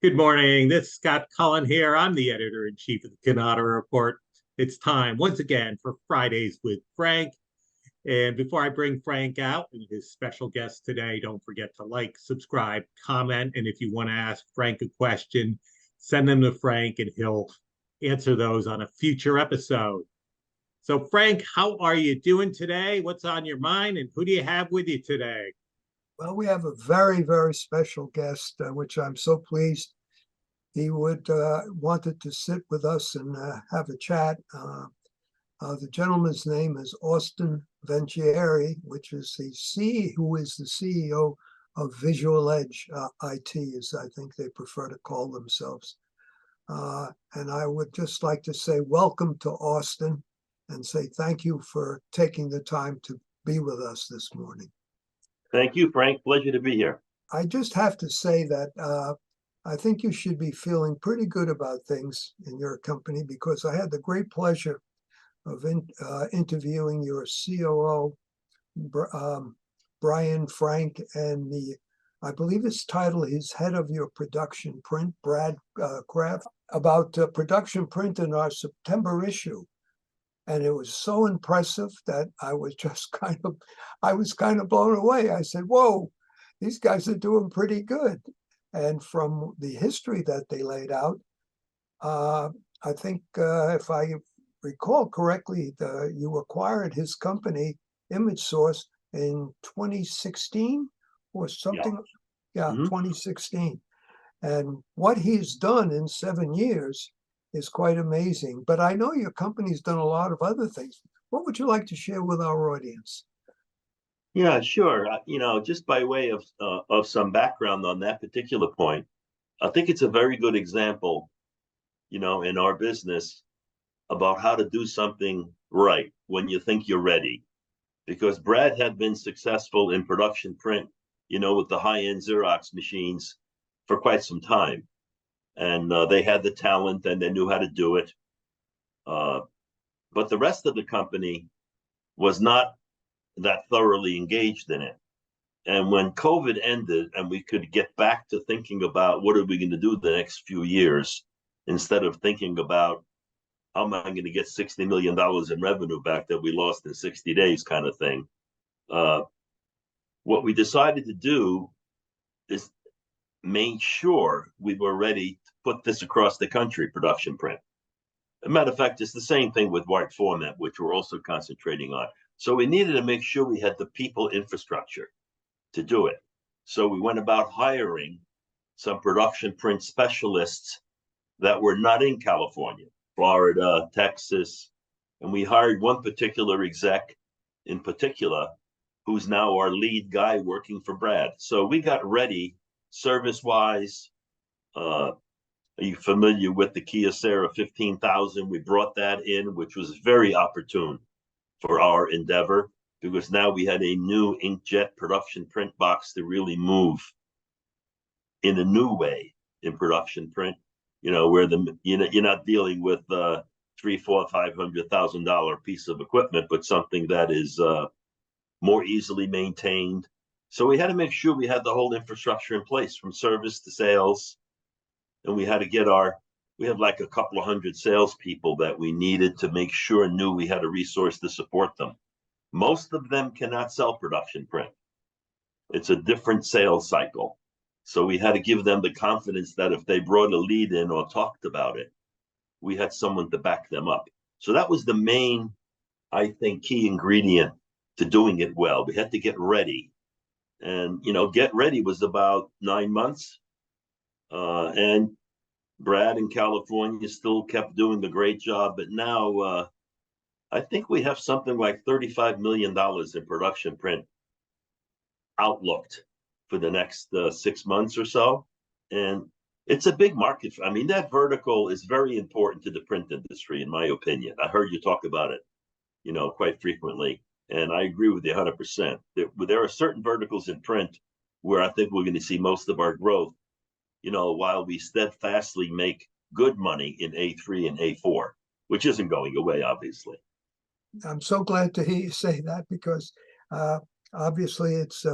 Good morning. This is Scott Cullen here. I'm the editor-in-chief of the Cannata Report. It's time once again for Fridays with Frank. And before I bring Frank out and his special guest today, don't forget to like, subscribe, comment, and if you want to ask Frank a question, send them to Frank and he'll answer those on a future episode. So Frank, how are you doing today? What's on your mind and who do you have with you today? Well, we have a very, very special guest, which I'm so pleased he would wanted to sit with us and have a chat. The gentleman's name is Austin Vanchieri, who is the CEO of Visual Edge IT, as I think they prefer to call themselves. And I would just like to say welcome to Austin and say thank you for taking the time to be with us this morning. Thank you, Frank. Pleasure to be here. I just have to say that I think you should be feeling pretty good about things in your company, because I had the great pleasure of interviewing your COO, Brian Frank, and I believe his title is head of your production print, Brad Kraft, about production print in our September issue. And it was so impressive that I was kind of blown away. I said, whoa, these guys are doing pretty good. And from the history that they laid out, I think if I recall correctly, you acquired his company, Image Source, in 2016 or something. Yeah, 2016. And what he's done in 7 years is quite amazing. But I know your company's done a lot of other things. What would you like to share with our audience? Yeah, sure. Just by way of some background on that particular point, I think it's a very good example, in our business about how to do something right when you think you're ready. Because Brad had been successful in production print, with the high-end Xerox machines for quite some time. And they had the talent and they knew how to do it. But the rest of the company was not that thoroughly engaged in it. And when COVID ended and we could get back to thinking about what are we going to do the next few years, instead of thinking about how am I going to get $60 million in revenue back that we lost in 60 days kind of thing, what we decided to do is make sure we were ready to put this across the country, production print. As a matter of fact, it's the same thing with wide format, which we're also concentrating on. So we needed to make sure we had the people infrastructure to do it. So we went about hiring some production print specialists that were not in California, Florida, Texas, and we hired one particular exec in particular, who's now our lead guy working for Brad. So we got ready service-wise. Are you familiar with the Kyocera 15,000? We brought that in, which was very opportune for our endeavor, because now we had a new inkjet production print box to really move in a new way in production print, where you're not dealing with $300,000, $400,000, $500,000 piece of equipment, but something that is more easily maintained. So we had to make sure we had the whole infrastructure in place, from service to sales. And we had to we have like a couple of hundred salespeople that we needed to make sure knew we had a resource to support them. Most of them cannot sell production print. It's a different sales cycle. So we had to give them the confidence that if they brought a lead in or talked about it, we had someone to back them up. So that was the main, I think, key ingredient to doing it well. We had to get ready. And, get ready was about 9 months. And Brad in California still kept doing a great job. But now I think we have something like $35 million in production print outlooked for the next 6 months or so. And it's a big market. I mean, that vertical is very important to the print industry, in my opinion. I heard you talk about it, quite frequently. And I agree with you 100%. There are certain verticals in print where I think we're going to see most of our growth, while we steadfastly make good money in A3 and A4, which isn't going away, obviously. I'm so glad to hear you say that, because obviously it's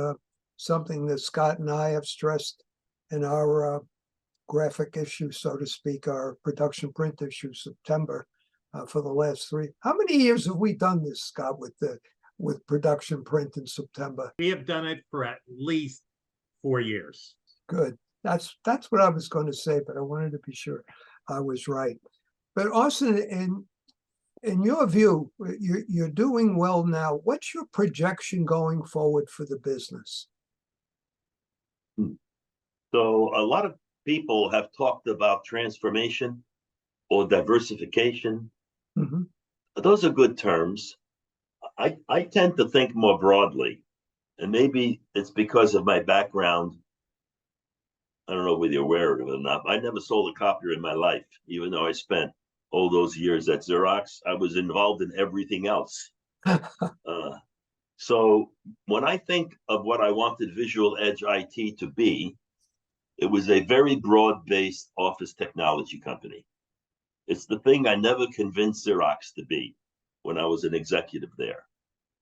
something that Scott and I have stressed in our graphic issue, so to speak, our production print issue, September, for the last 3. How many years have we done this, Scott, with production print in September? We have done it for at least 4 years. Good. That's what I was going to say, but I wanted to be sure I was right. But Austin, in your view, you're doing well now. What's your projection going forward for the business? So a lot of people have talked about transformation or diversification. Mhm. Those are good terms. I tend to think more broadly, and maybe it's because of my background. I don't know whether you're aware of it or not. I never sold a copier in my life, even though I spent all those years at Xerox. I was involved in everything else. So when I think of what I wanted Visual Edge IT to be, it was a very broad-based office technology company. It's the thing I never convinced Xerox to be when I was an executive there.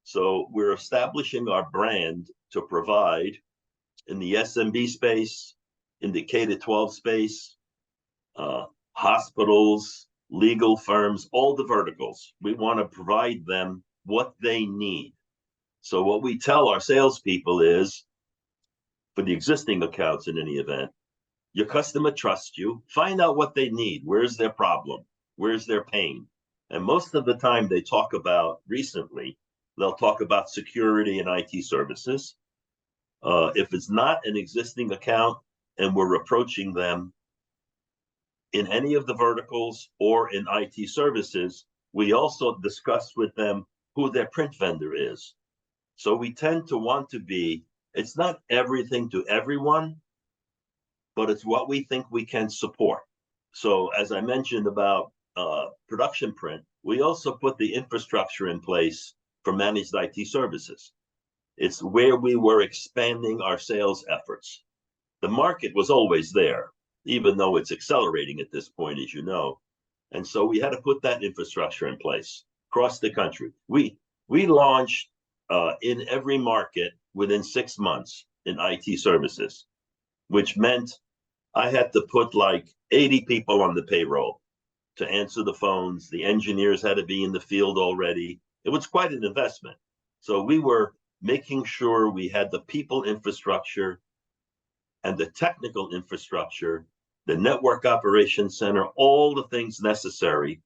So we're establishing our brand to provide in the SMB space, in the K-12 space, hospitals, legal firms, all the verticals. We want to provide them what they need. So what we tell our salespeople is, for the existing accounts in any event, your customer trusts you. Find out what they need. Where's their problem? Where's their pain? And most of the time they talk about, recently, they'll talk about security and IT services. If it's not an existing account and we're approaching them in any of the verticals or in IT services, we also discuss with them who their print vendor is. So we tend to want to be, it's not everything to everyone, but it's what we think we can support. So as I mentioned about production print, we also put the infrastructure in place for managed IT services. It's where we were expanding our sales efforts. The market was always there, even though it's accelerating at this point, as you know. And so we had to put that infrastructure in place across the country. We launched in every market within 6 months in IT services, which meant I had to put like 80 people on the payroll to answer the phones. The engineers had to be in the field already. It was quite an investment. So we were making sure we had the people infrastructure and the technical infrastructure, the network operations center, all the things necessary.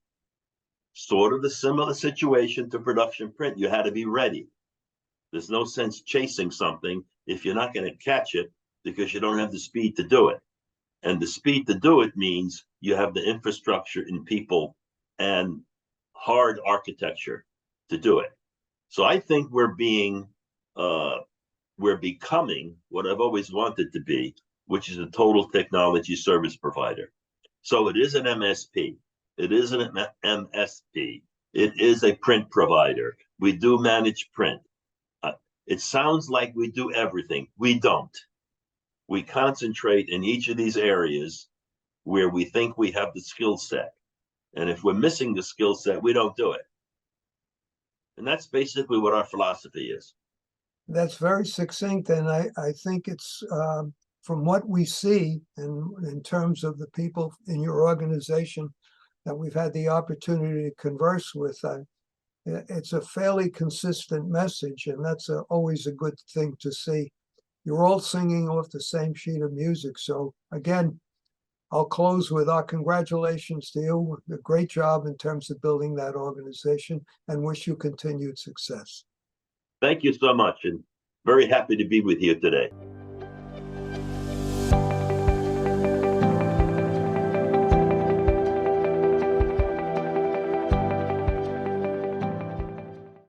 Sort of the similar situation to production print. You had to be ready. There's no sense chasing something if you're not going to catch it because you don't have the speed to do it. And the speed to do it means you have the infrastructure in people and hard architecture to do it. So I think we're becoming what I've always wanted to be, which is a total technology service provider. So it is an MSP. It is an MSP. It is a print provider. We do manage print. It sounds like we do everything. We don't. We concentrate in each of these areas where we think we have the skill set. And if we're missing the skill set, we don't do it. And that's basically what our philosophy is. That's very succinct, and I think it's from what we see in terms of the people in your organization that we've had the opportunity to converse with, it's a fairly consistent message, and that's always a good thing to see. You're all singing off the same sheet of music. So again, I'll close with our congratulations to you. A great job in terms of building that organization, and wish you continued success. Thank you so much, and very happy to be with you today.